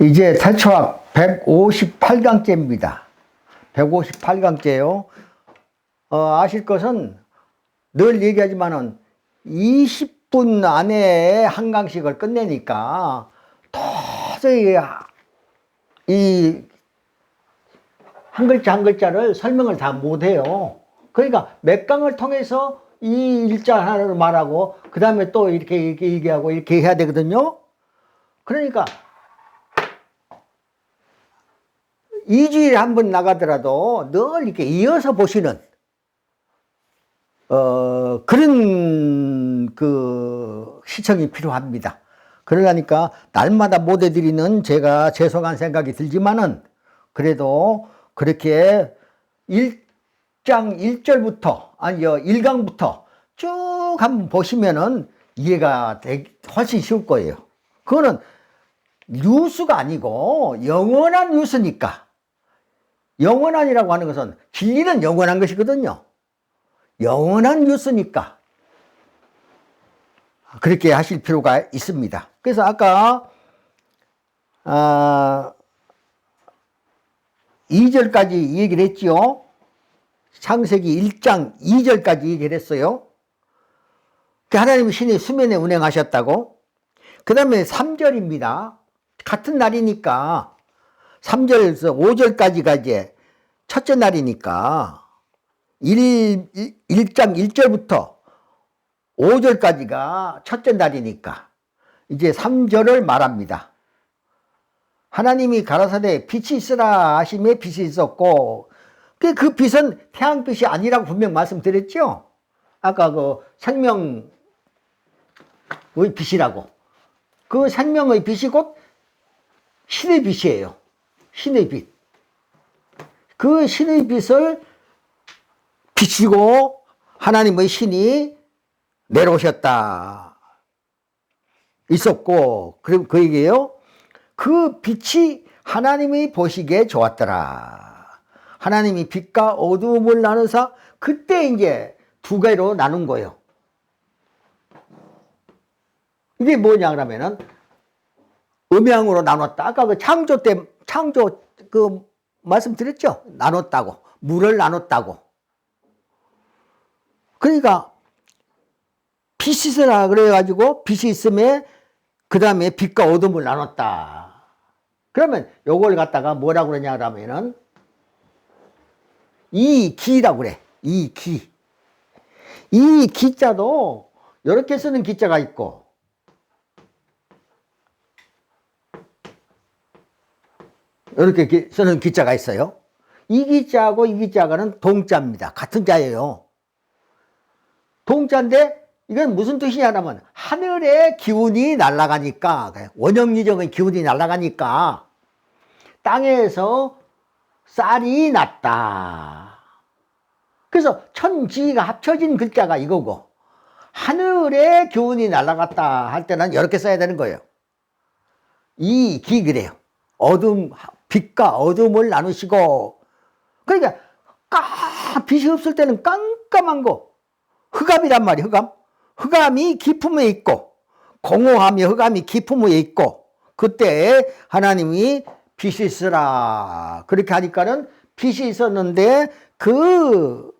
이제 태초학 158강째입니다. 158강째요. 아실 것은 늘 얘기하지만은 20분 안에 한 강씩을 끝내니까 도저히 이 한 글자 한 글자를 설명을 다 못해요. 그러니까 몇 강을 통해서 이 일자 하나를 말하고 그 다음에 또 이렇게 얘기하고 이렇게 해야 되거든요. 그러니까 2주일에 한 번 나가더라도 늘 이렇게 이어서 보시는 그런 시청이 필요합니다. 그러니까 날마다 못 해드리는 제가 죄송한 생각이 들지만은 그래도 그렇게 1장 1절부터 아니요 1강부터 쭉 한번 보시면은 이해가 훨씬 쉬울 거예요. 그거는 뉴스가 아니고 영원한 뉴스니까. 영원한이라고 하는 것은 진리는 영원한 것이거든요. 영원한 뉴스니까 그렇게 하실 필요가 있습니다. 그래서 아까 2절까지 얘기를 했지요. 창세기 1장 2절까지 얘기를 했어요. 하나님이 신의 수면에 운행하셨다고. 그 다음에 3절입니다. 같은 날이니까 3절에서 5절까지가 이제 첫째 날이니까 1장 1절부터 5절까지가 첫째 날이니까 이제 3절을 말합니다. 하나님이 가라사대 빛이 있으라 하심에 빛이 있었고 그 빛은 태양빛이 아니라고 분명 말씀드렸죠. 아까 그 생명의 빛이라고. 그 생명의 빛이 곧 신의 빛이에요. 신의 빛. 그 신의 빛을 비치고 하나님의 신이 내려오셨다. 있었고, 그럼 그 얘기예요. 그 빛이 하나님이 보시기에 좋았더라. 하나님이 빛과 어두움을 나누사 그때 이제 두 개로 나눈 거예요. 이게 뭐냐 그러면은 음양으로 나눴다. 아까 그 창조 그 말씀드렸죠? 나눴다고. 물을 나눴다고. 그러니까 빛이 있으라 그래가지고 빛이 있음에 그 다음에 빛과 어둠을 나눴다. 그러면 요걸 갖다가 뭐라고 그러냐 그러면은 이 기라고 그래. 이 기. 이 기자도 이렇게 쓰는 기자가 있고 이렇게 쓰는 기자가 있어요. 이 기자하고 이 기자가는 동자입니다. 같은 자예요. 동자인데 이건 무슨 뜻이냐면 하늘의 기운이 날아가니까 원형유정의 기운이 날아가니까 땅에서 쌀이 났다. 그래서 천지가 합쳐진 글자가 이거고 하늘의 기운이 날아갔다 할 때는 이렇게 써야 되는 거예요. 이 기 그래요. 어둠 빛과 어둠을 나누시고 그러니까 빛이 없을 때는 깜깜한 거 흑암이란 말이에요. 흑암. 흑암이 깊음에 있고 공허함이 흑암이 깊음에 있고 그때 하나님이 빛이 있으라 그렇게 하니까는 빛이 있었는데 그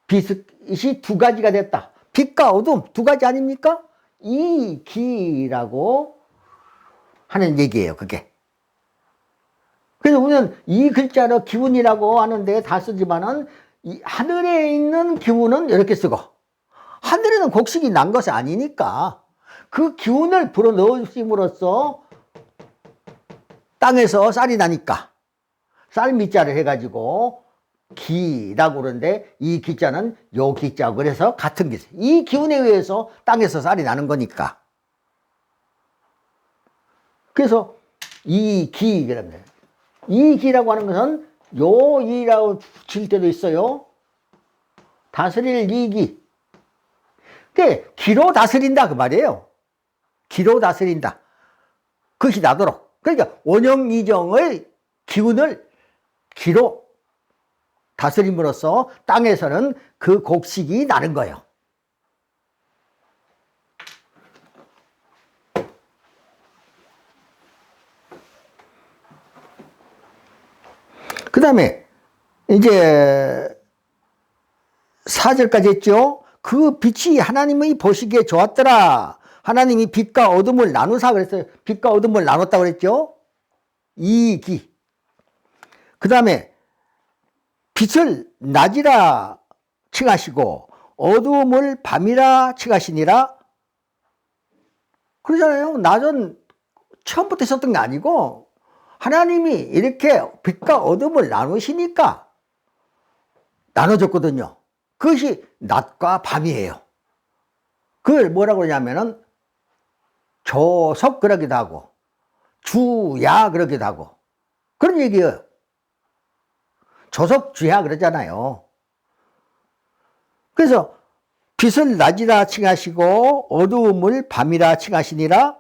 빛이 두 가지가 됐다. 빛과 어둠 두 가지 아닙니까? 이 기라고 하는 얘기예요. 그게. 그래서 우리는 이 글자를 기운이라고 하는데 다 쓰지만은 이 하늘에 있는 기운은 이렇게 쓰고 하늘에는 곡식이 난 것이 아니니까 그 기운을 불어넣으심으로써 땅에서 쌀이 나니까 쌀미자를 해가지고 기라고 그러는데 이 기자는 요 기자고 그래서 같은 기자. 이 기운에 의해서 땅에서 쌀이 나는 거니까. 그래서 이 기 그럽니다. 이 기라고 하는 것은 요 이라고 칠 때도 있어요. 다스릴 이기. 그게 기로 다스린다 그 말이에요. 기로 다스린다. 그것이 나도록. 그러니까 원형이정의 기운을 기로 다스림으로써 땅에서는 그 곡식이 나는 거예요. 다음에 이제 4절까지 했죠. 그 빛이 하나님의 보시기에 좋았더라. 하나님이 빛과 어둠을 나누사 그랬어요. 빛과 어둠을 나눴다고 그랬죠. 이기. 그 다음에 빛을 낮이라 칭하시고 어두움을 밤이라 칭하시니라. 그러잖아요. 낮은 처음부터 있었던 게 아니고 하나님이 이렇게 빛과 어둠을 나누시니까 나눠졌거든요. 그것이 낮과 밤이에요. 그걸 뭐라고 그러냐면은 조석 그러기도 하고 주야 그러기도 하고 그런 얘기예요. 조석 주야 그러잖아요. 그래서 빛을 낮이라 칭하시고 어두움을 밤이라 칭하시니라.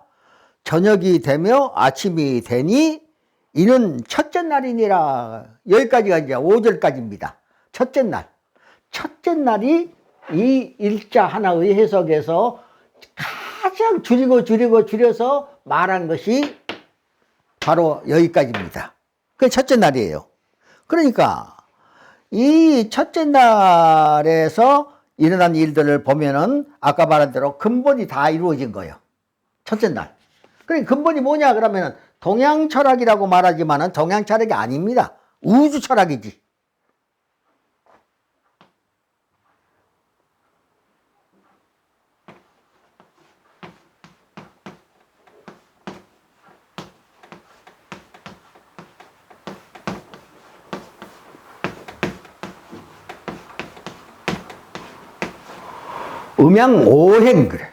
저녁이 되며 아침이 되니 이는 첫째 날이니라. 여기까지가 이제 5절까지입니다. 첫째 날. 첫째 날이 이 일자 하나의 해석에서 가장 줄여서 말한 것이 바로 여기까지입니다. 그게 첫째 날이에요. 그러니까 이 첫째 날에서 일어난 일들을 보면은 아까 말한 대로 근본이 다 이루어진 거예요. 첫째 날. 그러니까 근본이 뭐냐 그러면은 동양 철학이라고 말하지만은 동양 철학이 아닙니다. 우주 철학이지. 음양오행 그래.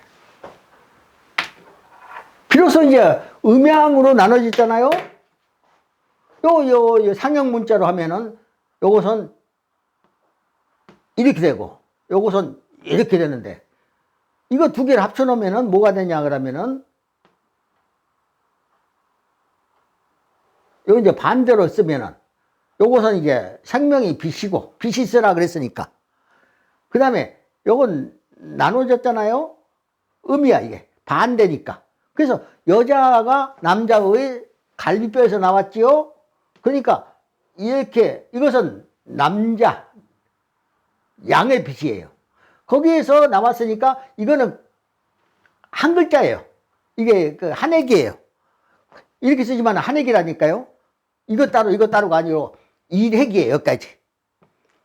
비로소 이제 음양으로 나눠졌잖아요. 요 상형 문자로 하면은 요것은 이렇게 되고 요것은 이렇게 되는데 이거 두 개를 합쳐 놓으면은 뭐가 되냐 그러면은 요 이제 반대로 쓰면은 요것은 이제 생명이 빛이고 빛이 있으라 그랬으니까 그 다음에 요건 나눠졌잖아요. 음이야 이게 반대니까. 그래서 여자가 남자의 갈비뼈에서 나왔지요. 그러니까 이렇게 이것은 남자 양의 빛이에요. 거기에서 나왔으니까 이거는 한 글자예요. 이게 그 한액이에요. 이렇게 쓰지만 한액이라니까요. 이것 따로가 아니고 일핵이에요. 여기까지.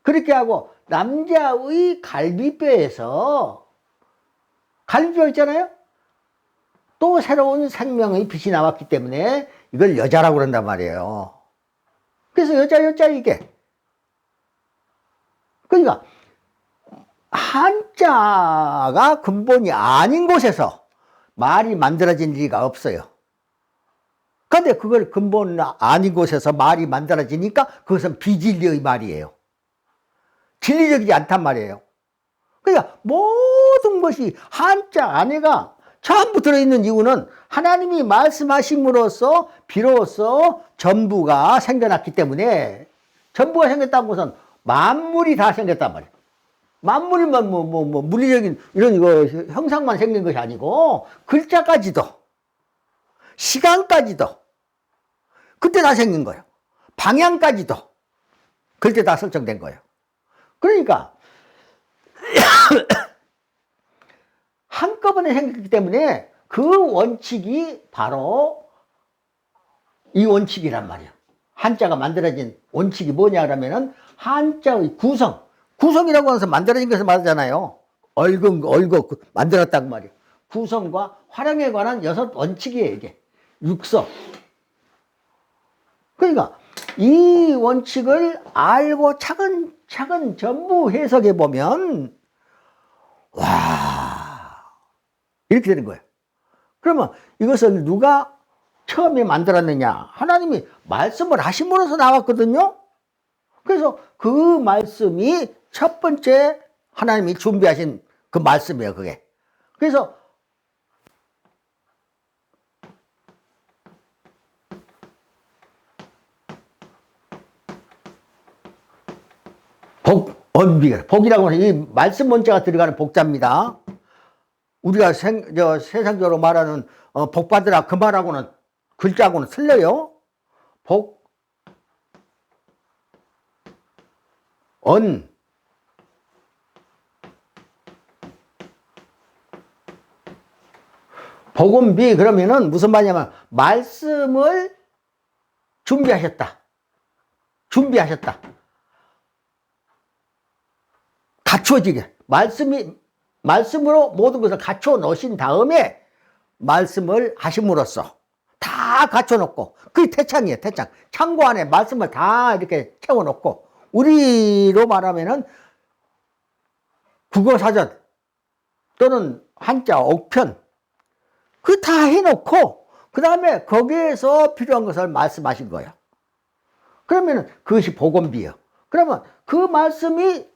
그렇게 하고 남자의 갈비뼈에서 갈비뼈 있잖아요. 또 새로운 생명의 빛이 나왔기 때문에 이걸 여자라고 그런단 말이에요. 그래서 여자 이게. 그러니까 한자가 근본이 아닌 곳에서 말이 만들어진 리가 없어요. 그런데 그걸 근본 아닌 곳에서 말이 만들어지니까 그것은 비진리의 말이에요. 진리적이지 않단 말이에요. 그러니까 모든 것이 한자 안에가 전부 들어있는 이유는 하나님이 말씀하심으로써 비로소 전부가 생겨났기 때문에 전부가 생겼다는 것은 만물이 다 생겼단 말이에요. 만물만 물리적인 이런 이거 형상만 생긴 것이 아니고 글자까지도 시간까지도 그때 다 생긴 거예요. 방향까지도 그때 다 설정된 거예요. 그러니까 한꺼번에 생겼기 때문에 그 원칙이 바로 이 원칙이란 말이에요. 한자가 만들어진 원칙이 뭐냐 그러면은 한자의 구성이라고 해서 만들어진 것을 말하잖아요. 얼거 만들었다고 말이에요. 구성과 활용에 관한 6 원칙이에요, 이게. 육서. 그러니까 이 원칙을 알고 차근차근 전부 해석해 보면 와 이렇게 되는 거예요. 그러면 이것을 누가 처음에 만들었느냐? 하나님이 말씀을 하심으로써 나왔거든요. 그래서 그 말씀이 첫 번째 하나님이 준비하신 그 말씀이에요, 그게. 그래서 복이라고 하는 이 말씀 문자가 들어가는 복자입니다. 우리가 세상적으로 말하는 복받으라 그 말하고는 글자하고는 틀려요. 복 언, 복음비 그러면은 무슨 말이냐면 말씀을 준비하셨다. 준비하셨다. 갖춰지게. 말씀으로 모든 것을 갖춰 놓으신 다음에 말씀을 하심으로써 다 갖춰 놓고, 그게 태창이에요, 태창. 창고 안에 말씀을 다 이렇게 채워 놓고, 우리로 말하면은 국어사전 또는 한자, 옥편, 그 다 해놓고, 그 다음에 거기에서 필요한 것을 말씀하신 거예요. 그러면 그것이 복음비예요. 그러면 그 말씀이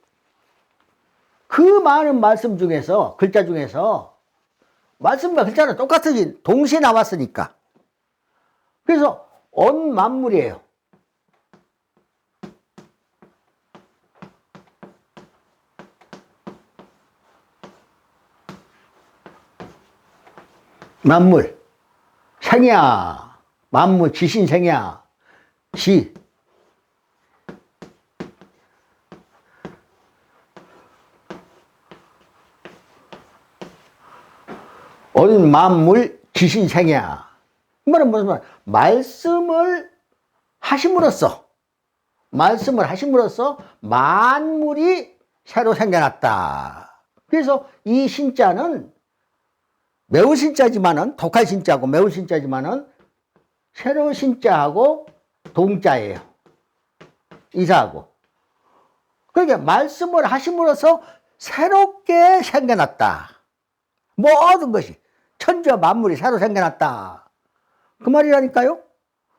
그 많은 말씀 중에서, 글자 중에서 말씀과 글자는 똑같이 동시에 나왔으니까. 그래서 언만물이에요. 만물, 생야, 만물, 지신생야, 지. 언만물, 지신생야. 이 말은 무슨 말? 말씀을 하심으로써 만물이 새로 생겨났다. 그래서 이 신자는 매우 신자지만은, 독할 신자고 매우 신자지만은 새로 신자하고 동자예요. 이사하고. 그러니까 말씀을 하심으로써 새롭게 생겨났다. 모든 것이 천지와 만물이 새로 생겨났다. 그 말이라니까요.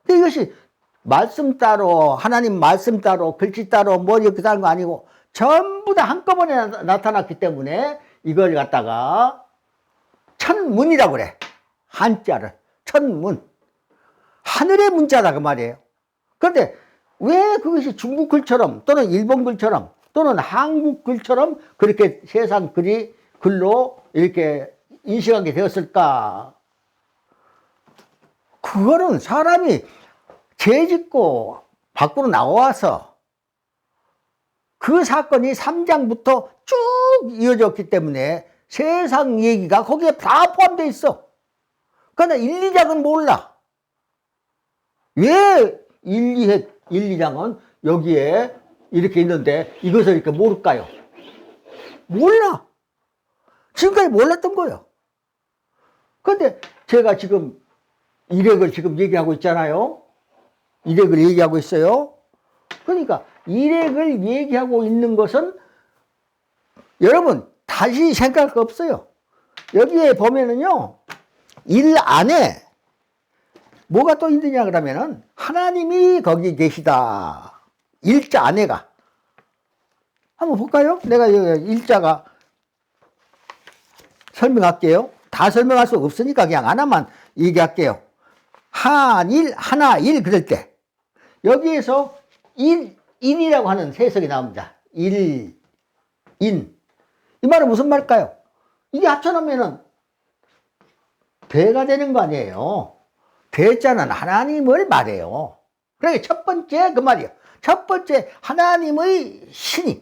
이것이 말씀 따로, 하나님 말씀 따로, 글씨 따로, 뭐 이렇게 하는 거 아니고 전부 다 한꺼번에 나타났기 때문에 이걸 갖다가 천문이라고 그래. 한자를. 천문. 하늘의 문자다 그 말이에요. 그런데 왜 그것이 중국 글처럼 또는 일본 글처럼 또는 한국 글처럼 그렇게 세상 글로 이렇게 인식하게 되었을까? 그거는 사람이 죄 짓고 밖으로 나와서 그 사건이 3장부터 쭉 이어졌기 때문에 세상 얘기가 거기에 다 포함되어 있어. 그러나 1, 2장은 몰라. 왜 1, 2장은 여기에 이렇게 있는데 이것을 이렇게 모를까요? 몰라. 지금까지 몰랐던 거예요. 그런데 제가 지금 일획을 지금 얘기하고 있잖아요. 일획을 얘기하고 있어요. 그러니까 일획을 얘기하고 있는 것은 여러분 다시 생각할 거 없어요. 여기에 보면은요, 일 안에 뭐가 또 있느냐 그러면은 하나님이 거기 계시다. 일자 안에가. 한번 볼까요? 내가 일자가 설명할게요. 다 설명할 수 없으니까 그냥 하나만 얘기할게요. 한일, 하나일 그럴 때 여기에서 인이라고 하는 세석이 나옵니다. 인. 이 말은 무슨 말일까요? 이게 합쳐놓으면은 대가 되는 거 아니에요. 대자는 하나님을 말해요. 그러니까 첫 번째 그 말이에요. 첫 번째 하나님의 신이,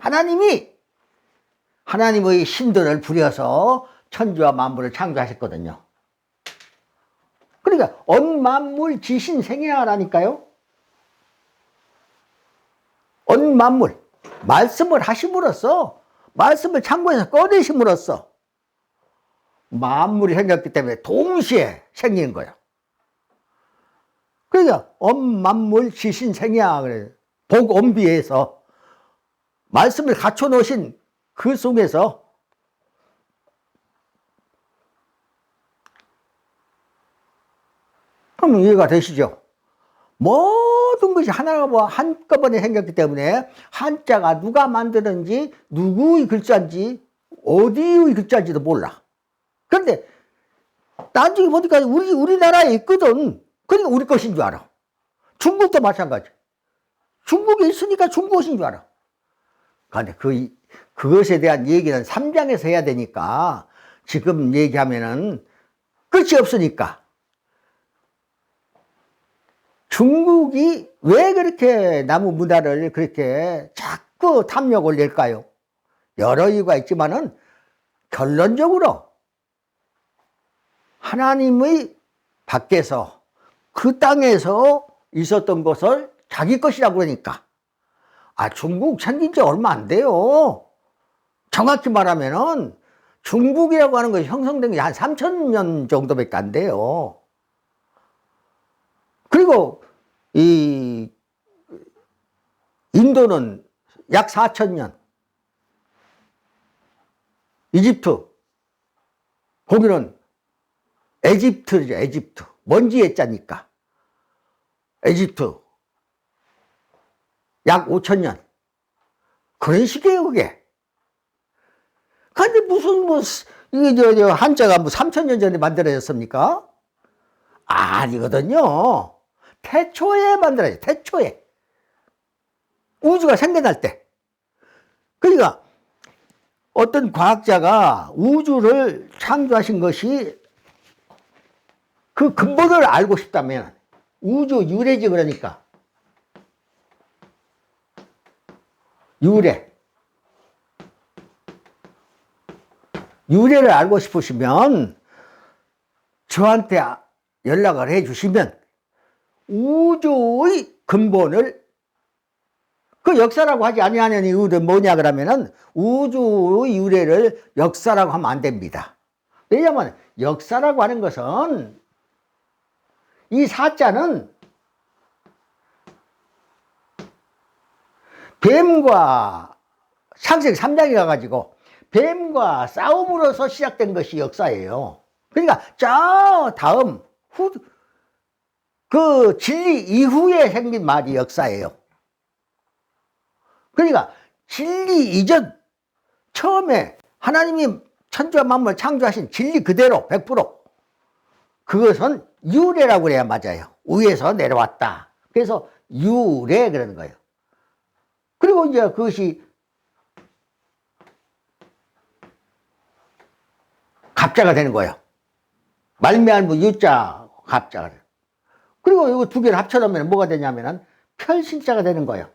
하나님의 신들을 부려서 천지와 만물을 창조하셨거든요. 그러니까 언만물 지신생야라니까요. 언만물, 말씀을 하심으로써, 말씀을 창고에서 꺼내심으로써 만물이 생겼기 때문에 동시에 생기는 거예요. 그러니까 언만물 지신생야, 그래. 복언비에서 말씀을 갖춰 놓으신 그 속에서 그럼 이해가 되시죠? 모든 것이 하나가 한꺼번에 생겼기 때문에 한자가 누가 만드는지, 누구의 글자인지, 어디의 글자인지도 몰라. 그런데 나중에 보니까 우리나라에 있거든. 그러니까 우리 것인 줄 알아. 중국도 마찬가지. 중국에 있으니까 중국인 줄 알아. 그런데 그것에 대한 얘기는 3장에서 해야 되니까 지금 얘기하면은 끝이 없으니까. 중국이 왜 그렇게 나무 문화를 그렇게 그 탐욕을 낼까요? 여러 이유가 있지만은 결론적으로 하나님의 밖에서 그 땅에서 있었던 것을 자기 것이라고 그러니까. 중국 생긴 지 얼마 안 돼요. 정확히 말하면은 중국이라고 하는 것이 형성된 게 한 3,000년 정도밖에 안 돼요. 그리고 이 인도는 약 4,000년, 이집트, 거기는 에집트죠, 에집트. 먼지 예자니까. 에집트. 약 5,000년. 그런 식이에요, 그게. 근데 무슨, 이게, 한자가 3,000년 전에 만들어졌습니까? 아니거든요. 태초에 만들어요, 태초에. 우주가 생겨날 때. 그러니까, 어떤 과학자가 우주를 창조하신 것이 그 근본을 알고 싶다면, 우주 유래지, 그러니까. 유래를 알고 싶으시면 저한테 연락을 해 주시면 우주의 근본을, 그 역사라고 하지 아니하는 이유는 뭐냐 그러면은 우주의 유래를 역사라고 하면 안 됩니다. 왜냐하면 역사라고 하는 것은 이 사자는 뱀과 창세기 3장에 가가지고 뱀과 싸움으로서 시작된 것이 역사예요. 그러니까 저 다음 그 진리 이후에 생긴 말이 역사예요. 그러니까 진리 이전, 처음에 하나님이 천지와 만물을 창조하신 진리 그대로 100%, 그것은 유래라고 그래야 맞아요. 위에서 내려왔다. 그래서 유래 그러는 거예요. 그리고 이제 그것이 갑자가 되는 거예요. 말미암은 유자 갑자가 돼요. 그리고 이거 두 개를 합쳐놓으면 뭐가 되냐면은 편신자가 되는 거예요.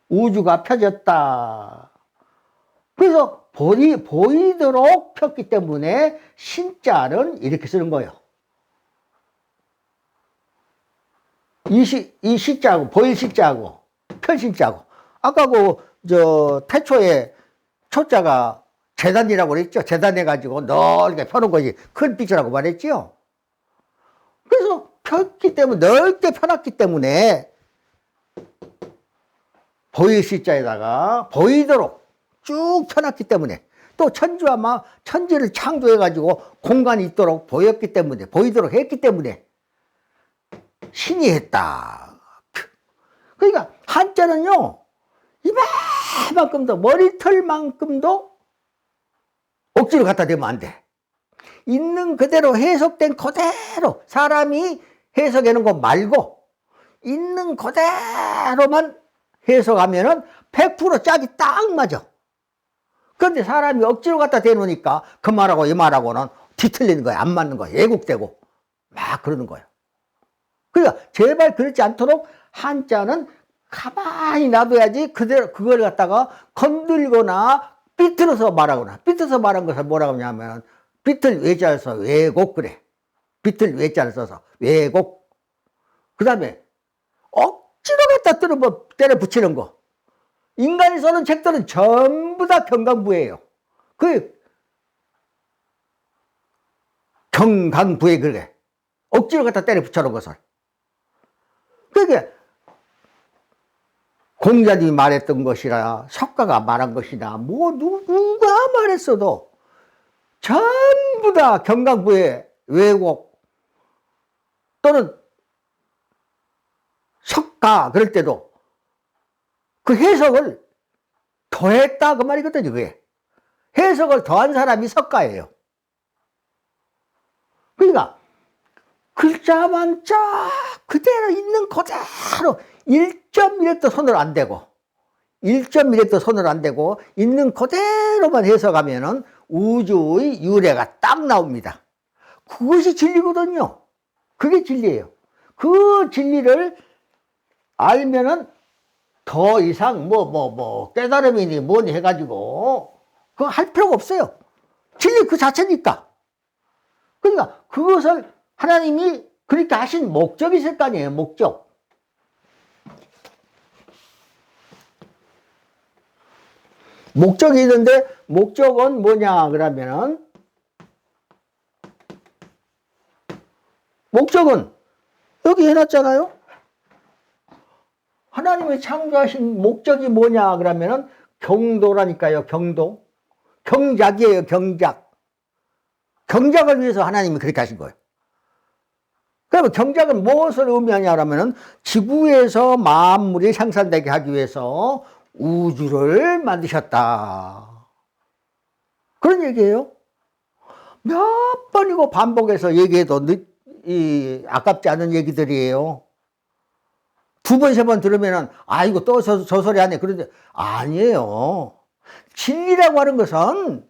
우주가 펴졌다. 그래서 보이도록 폈기 때문에 신자는 이렇게 쓰는 거예요. 이 시자하고 보일 시자하고 편신자하고, 아까 태초에 초자가 재단이라고 그랬죠. 재단해가지고 넓게 펴는 것이 큰 빛이라고 말했죠. 그래서 폈기 때문에, 넓게 펴놨기 때문에 보일 시자에다가 보이도록 쭉 펴놨기 때문에, 또 천지를 창조해가지고 공간이 있도록 보였기 때문에, 보이도록 했기 때문에 신이 했다. 그러니까 한자는요, 이만큼도, 머리털만큼도 억지로 갖다 대면 안 돼. 있는 그대로 해석된 그대로, 사람이 해석하는 거 말고 있는 그대로만 해석하면은 100% 짝이 딱 맞아. 그런데 사람이 억지로 갖다 대놓으니까 그 말하고 이 말하고는 뒤틀리는 거야. 안 맞는 거야. 왜곡되고 막 그러는 거야. 그러니까 제발 그렇지 않도록 한자는 가만히 놔둬야지, 그대로 그걸 갖다가 건들거나 삐뚤어서 말하거나, 삐뚤어서 말한 것을 뭐라고 하냐면 삐뚤 외자를 써서 왜곡 그래. 삐뚤 외자를 써서 왜곡. 그 다음에 억지로 갖다 때려 붙이는 거. 인간이 써는 책들은 전부 다 경강부예요. 그 경강부에 그래. 억지로 갖다 때려 붙여놓은 것을. 그게 공자님이 말했던 것이라, 석가가 말한 것이나, 누가 말했어도 전부 다 경강부의 왜곡, 또는 석가 그럴 때도 그 해석을 더했다 그 말이거든요. 그게 해석을 더한 사람이 석가예요. 그러니까 글자만 쫙 그대로 있는 그대로 1.1도 손을 안 대고, 1.1도 손을 안 대고 있는 그대로만 해석하면은 우주의 유래가 딱 나옵니다. 그것이 진리거든요. 그게 진리예요. 그 진리를 알면은 더 이상 깨달음이니 뭐니 해가지고 그거 할 필요가 없어요. 진리 그 자체니까. 그러니까 그것을 하나님이 그렇게 하신 목적이 있을 거 아니에요. 목적. 목적이 있는데 목적은 뭐냐 그러면은 목적은 여기 해놨잖아요. 하나님이 창조하신 목적이 뭐냐 그러면은 경도라니까요. 경도. 경작이에요. 경작. 경작을 위해서 하나님이 그렇게 하신 거예요. 그러면 경작은 무엇을 의미하냐 그러면은 지구에서 만물이 생산되게 하기 위해서 우주를 만드셨다. 그런 얘기예요. 몇 번이고 반복해서 얘기해도 아깝지 않은 얘기들이에요. 두 번, 세 번 들으면은, 이거 또 저 소리 하네. 그런데, 아니에요. 진리라고 하는 것은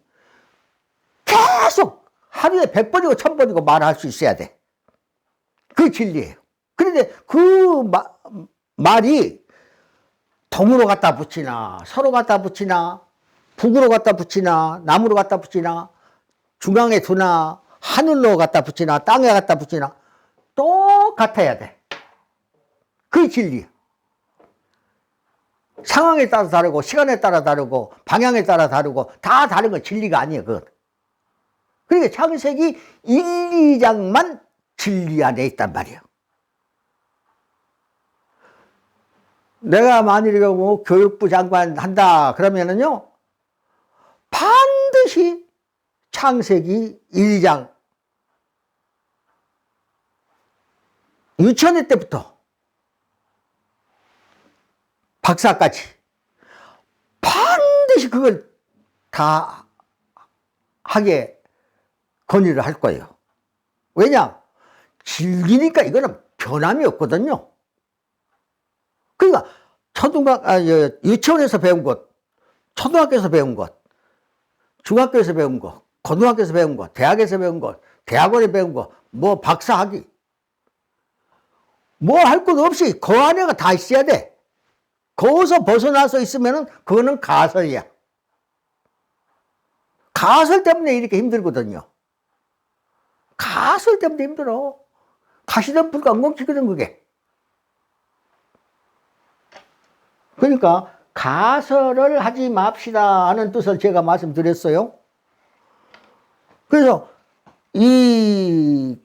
계속 하루에 100번이고 1000번이고 말할 수 있어야 돼. 그게 진리예요. 그런데 그 말이 동으로 갖다 붙이나, 서로 갖다 붙이나, 북으로 갖다 붙이나, 남으로 갖다 붙이나, 중앙에 두나, 하늘로 갖다 붙이나, 땅에 갖다 붙이나, 똑같아야 돼. 그게 진리야. 상황에 따라 다르고, 시간에 따라 다르고, 방향에 따라 다르고, 다 다른 건 진리가 아니에요, 그건. 그러니까 창세기 1, 2장만 진리 안에 있단 말이에요. 내가 만일에 뭐 교육부 장관 한다, 그러면은요, 반드시 창세기 1장, 유치원회 때부터 박사까지 반드시 그걸 다 하게 건의를 할 거예요. 왜냐? 진리니까 이거는 변함이 없거든요. 그러니까 유치원에서 배운 것, 초등학교에서 배운 것, 중학교에서 배운 것, 고등학교에서 배운 것, 대학에서 배운 것, 대학원에 배운 것, 뭐 박사학위, 뭐 할 것 없이 그 안에가 다 있어야 돼. 거기서 벗어나서 있으면은 그거는 가설이야. 가설 때문에 이렇게 힘들거든요. 가설 때문에 힘들어. 가시던 불과 엉겅퀴거든 그게. 그러니까 가설을 하지 맙시다 하는 뜻을 제가 말씀드렸어요. 그래서 이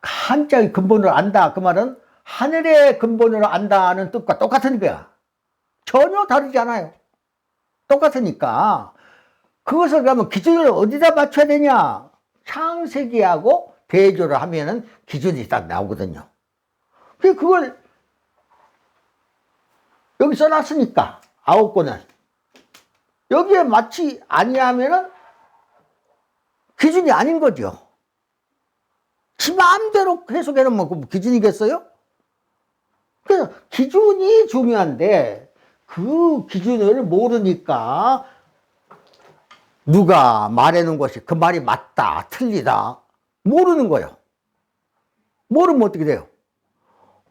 한자의 근본을 안다 그 말은 하늘의 근본을 안다는 뜻과 똑같은 거야. 전혀 다르지 않아요. 똑같으니까 그것을 그러면 기준을 어디다 맞춰야 되냐? 창세기하고 대조를 하면은 기준이 딱 나오거든요. 그걸 여기 써놨으니까 9권을 여기에 맞지 아니하면은 기준이 아닌 거죠. 지 마음대로 해석해놓으면 그 기준이겠어요? 그래서 기준이 중요한데 그 기준을 모르니까 누가 말해놓은 것이 그 말이 맞다 틀리다 모르는 거예요. 모르면 어떻게 돼요?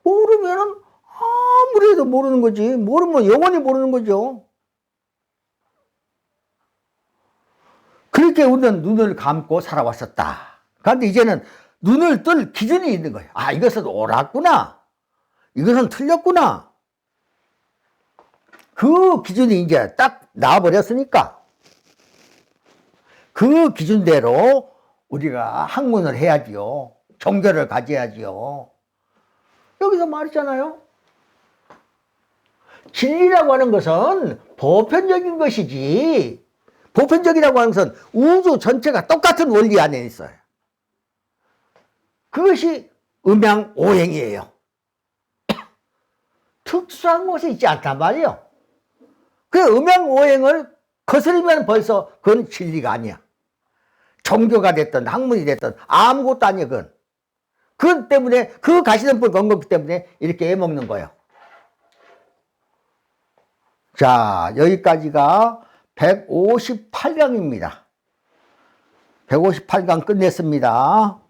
모르면은 아무래도 모르는 거지. 모르면 영원히 모르는 거죠. 그렇게 우리는 눈을 감고 살아왔었다. 그런데 이제는 눈을 뜰 기준이 있는 거예요. 이것은 옳았구나. 이것은 틀렸구나. 그 기준이 이제 딱 나와버렸으니까 그 기준대로 우리가 학문을 해야지요. 종교를 가져야지요. 여기서 말했잖아요. 진리라고 하는 것은 보편적인 것이지, 보편적이라고 하는 것은 우주 전체가 똑같은 원리 안에 있어요. 그것이 음양오행이에요. 특수한 것이 있지 않단 말이에요. 그 음양오행을 거스르면 벌써 그건 진리가 아니야. 종교가 됐든 학문이 됐든 아무것도 아니야 그건. 그것 때문에 그 가시덤불 건 거기 때문에 이렇게 애먹는 거예요. 자, 여기까지가 158강입니다. 158강 끝냈습니다.